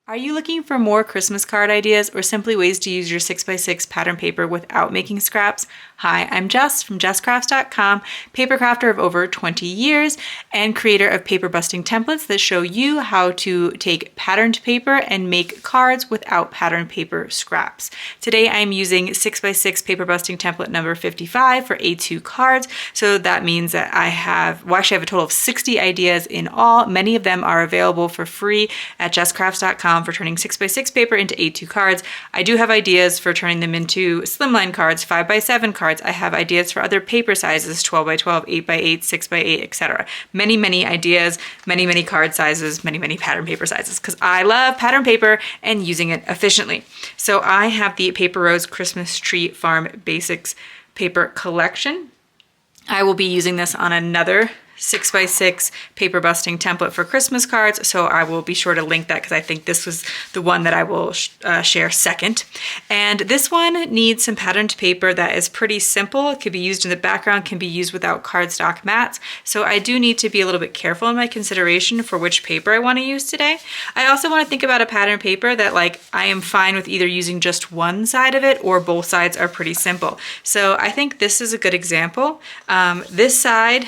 Are you looking for more Christmas card ideas or simply ways to use your 6x6 pattern paper without making scraps? Hi, I'm Jess from JessCrafts.com, paper crafter of over 20 years and creator of paper busting templates that show you how to take patterned paper and make cards without patterned paper scraps. Today I'm using 6x6 paper busting template number 55 for A2 cards. So that means that I have a total of 60 ideas in all. Many of them are available for free at JessCrafts.com for turning 6x6 paper into A2 cards. I do have ideas for turning them into slimline cards, 5x7 cards. I have ideas for other paper sizes, 12x12, 8x8, 6x8, etc. Many ideas, many card sizes, many pattern paper sizes, because I love pattern paper and using it efficiently. So I have the Paper Rose Christmas Tree Farm Basics paper collection. I will be using this on another 6x6 paper busting template for Christmas cards, so I will be sure to link that because I think this was the one that I will share second. And this one needs some patterned paper that is pretty simple. It could be used in the background, can be used without cardstock mats, so I do need to be a little bit careful in my consideration for which paper I want to use today. I also want to think about a pattern paper that I am fine with either using just one side of it or both sides are pretty simple. So I think this is a good example. This side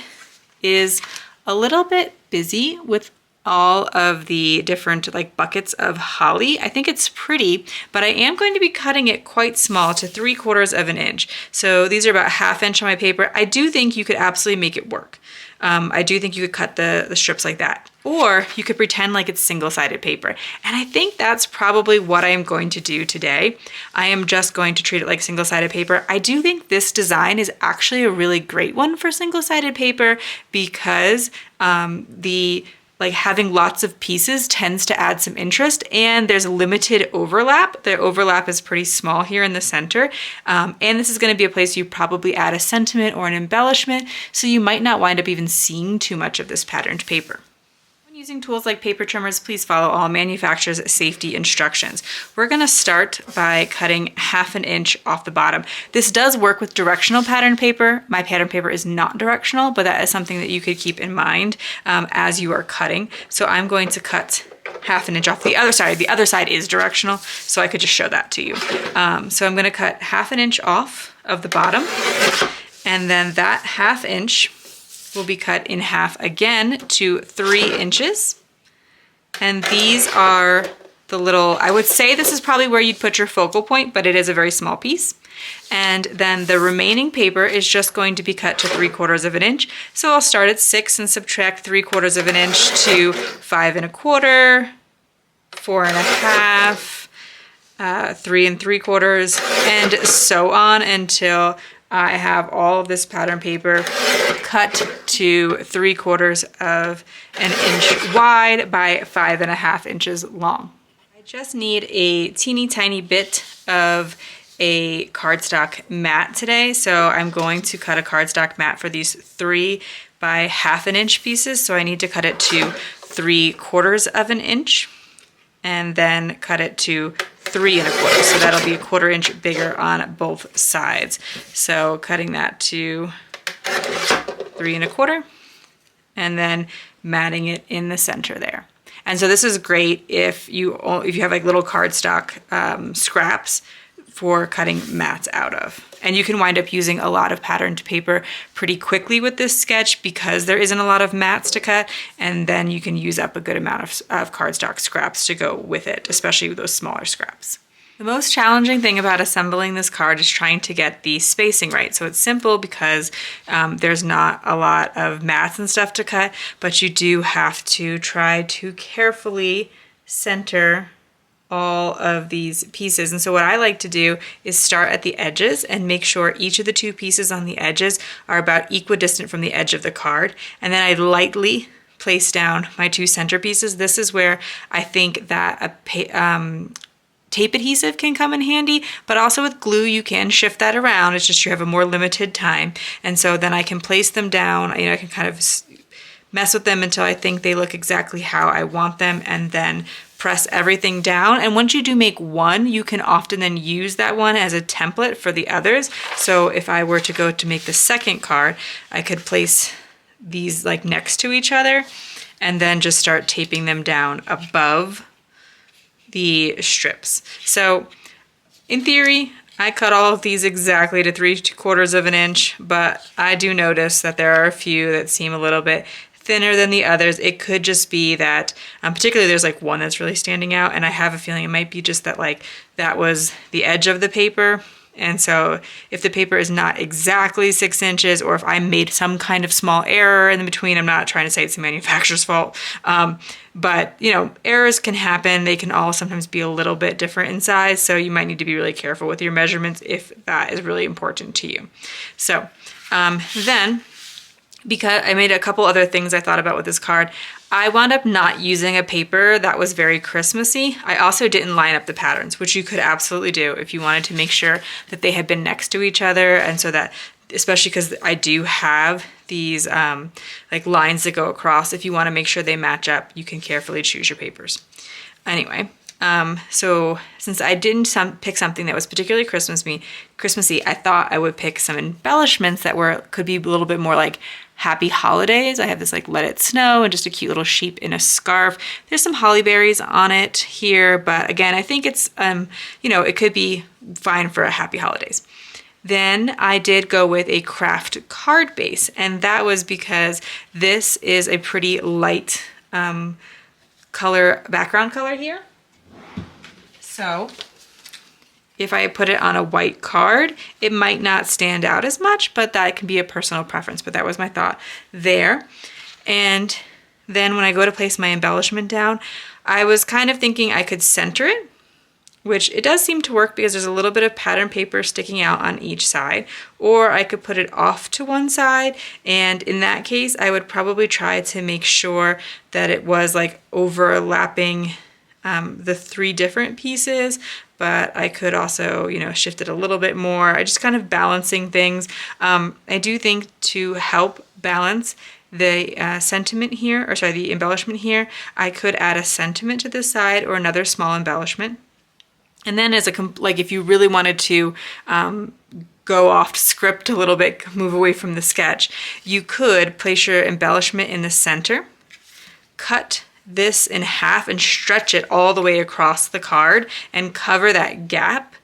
is a little bit busy with all of the different buckets of holly. I think it's pretty, but I am going to be cutting it quite small to 3/4 of an inch. So these are about 1/2 inch on my paper. I do think you could absolutely make it work. I do think you could cut the strips like that. Or you could pretend like it's single-sided paper. And I think that's probably what I am going to do today. I am just going to treat it like single-sided paper. I do think this design is actually a really great one for single-sided paper because having lots of pieces tends to add some interest, and there's limited overlap. The overlap is pretty small here in the center. And this is going to be a place you probably add a sentiment or an embellishment, so you might not wind up even seeing too much of this patterned paper. Using tools like paper trimmers, please follow all manufacturer's safety instructions. We're going to start by cutting 1/2 inch off the bottom. This does work with directional pattern paper. My pattern paper is not directional, but that is something that you could keep in mind as you are cutting. So I'm going to cut 1/2 inch off the other side. The other side is directional, so I could just show that to you. So I'm going to cut 1/2 inch off of the bottom, and then that 1/2 inch will be cut in half again to 3 inches. And these are the little, I would say this is probably where you'd put your focal point, but it is a very small piece. And then the remaining paper is just going to be cut to 3/4 of an inch. So I'll start at 6 and subtract 3/4 of an inch to 5 1/4, 4 1/2, 3 3/4, and so on until I have all of this pattern paper cut to 3/4 of an inch wide by 5 1/2 inches long. I just need a teeny tiny bit of a cardstock mat today, so I'm going to cut a cardstock mat for these 3 by 1/2 inch pieces. So I need to cut it to 3/4 of an inch and then cut it to 3 1/4, so that'll be 1/4 inch bigger on both sides. So cutting that to 3 1/4 and then matting it in the center there. And so this is great if you have little cardstock scraps for cutting mats out of. And you can wind up using a lot of patterned paper pretty quickly with this sketch because there isn't a lot of mats to cut, and then you can use up a good amount of cardstock scraps to go with it, especially with those smaller scraps. The most challenging thing about assembling this card is trying to get the spacing right. So it's simple because there's not a lot of mats and stuff to cut, but you do have to try to carefully center all of these pieces. And so what I like to do is start at the edges and make sure each of the 2 pieces on the edges are about equidistant from the edge of the card. And then I lightly place down my 2 center pieces. This is where I think that a tape adhesive can come in handy, but also with glue you can shift that around. It's just you have a more limited time. And so then I can place them down, I can kind of mess with them until I think they look exactly how I want them, and then press everything down. And once you do make one, you can often then use that one as a template for the others. So if I were to go to make the second card, I could place these next to each other and then just start taping them down above the strips. So in theory, I cut all of these exactly to 3/4 of an inch, but I do notice that there are a few that seem a little bit thinner than the others. It could just be that, particularly there's like one that's really standing out, and I have a feeling it might be just that like that was the edge of the paper. And so if the paper is not exactly 6 inches, or if I made some kind of small error in between, I'm not trying to say it's the manufacturer's fault, but you know, errors can happen. They can all sometimes be a little bit different in size, so you might need to be really careful with your measurements if that is really important to you. So then, because I made a couple other things I thought about with this card, I wound up not using a paper that was very Christmassy. I also didn't line up the patterns, which you could absolutely do if you wanted to make sure that they had been next to each other, and so that, especially because I do have these like lines that go across, if you want to make sure they match up, you can carefully choose your papers. Anyway, so since I didn't pick something that was particularly Christmassy, I thought I would pick some embellishments that could be a little bit more like Happy Holidays. I have this like Let It Snow and just a cute little sheep in a scarf. There's some holly berries on it here, but again, I think it's, you know, it could be fine for a Happy Holidays. Then I did go with a craft card base, and that was because this is a pretty light background color here. So if I put it on a white card, it might not stand out as much, but that can be a personal preference. But that was my thought there. And then when I go to place my embellishment down, I was kind of thinking I could center it, which it does seem to work because there's a little bit of pattern paper sticking out on each side, or I could put it off to one side. And in that case, I would probably try to make sure that it was like overlapping the 3 different pieces, but I could also, you know, shift it a little bit more. I just kind of balancing things. I do think to help balance the sentiment here, or sorry, the embellishment here, I could add a sentiment to this side or another small embellishment. And then as like if you really wanted to go off script a little bit, move away from the sketch, you could place your embellishment in the center, cut this in half and stretch it all the way across the card and cover that gap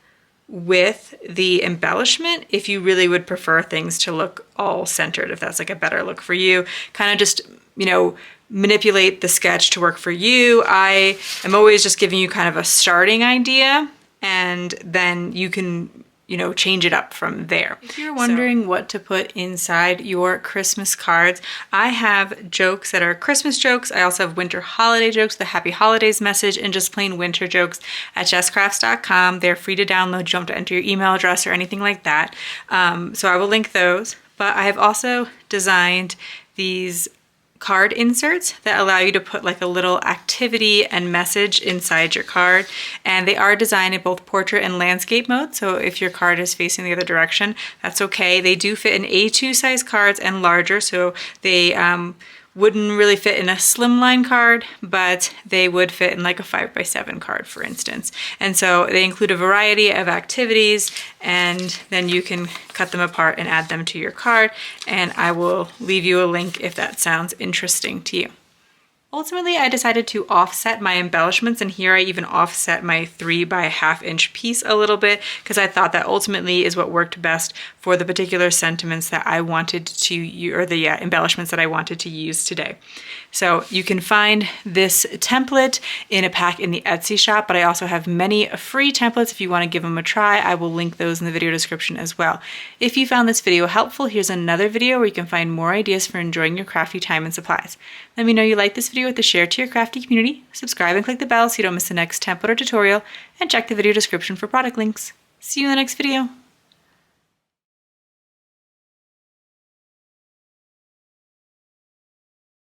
with the embellishment if you really would prefer things to look all centered, if that's like a better look for you. Kind of just, you know, manipulate the sketch to work for you. I am always just giving you kind of a starting idea, and then you can, you know, change it up from there. If you're wondering what to put inside your Christmas cards, I have jokes that are Christmas jokes. I also have winter holiday jokes, the Happy Holidays message, and just plain winter jokes at jesscrafts.com. They're free to download. You don't have to enter your email address or anything like that. So I will link those. But I have also designed these card inserts that allow you to put like a little activity and message inside your card, and they are designed in both portrait and landscape mode, so if your card is facing the other direction, that's okay. They do fit in A2 size cards and larger, so they wouldn't really fit in a slimline card, but they would fit in like a 5x7 card, for instance. And so they include a variety of activities, and then you can cut them apart and add them to your card. And I will leave you a link if that sounds interesting to you. Ultimately, I decided to offset my embellishments, and here I even offset my 3x1/2 inch piece a little bit because I thought that ultimately is what worked best for the particular sentiments that I wanted to use, or the embellishments that I wanted to use today. So you can find this template in a pack in the Etsy shop, but I also have many free templates if you want to give them a try. I will link those in the video description as well. If you found this video helpful, here's another video where you can find more ideas for enjoying your crafty time and supplies. Let me know you like this video with a share to your crafty community, subscribe and click the bell so you don't miss the next template or tutorial, and check the video description for product links. See you in the next video.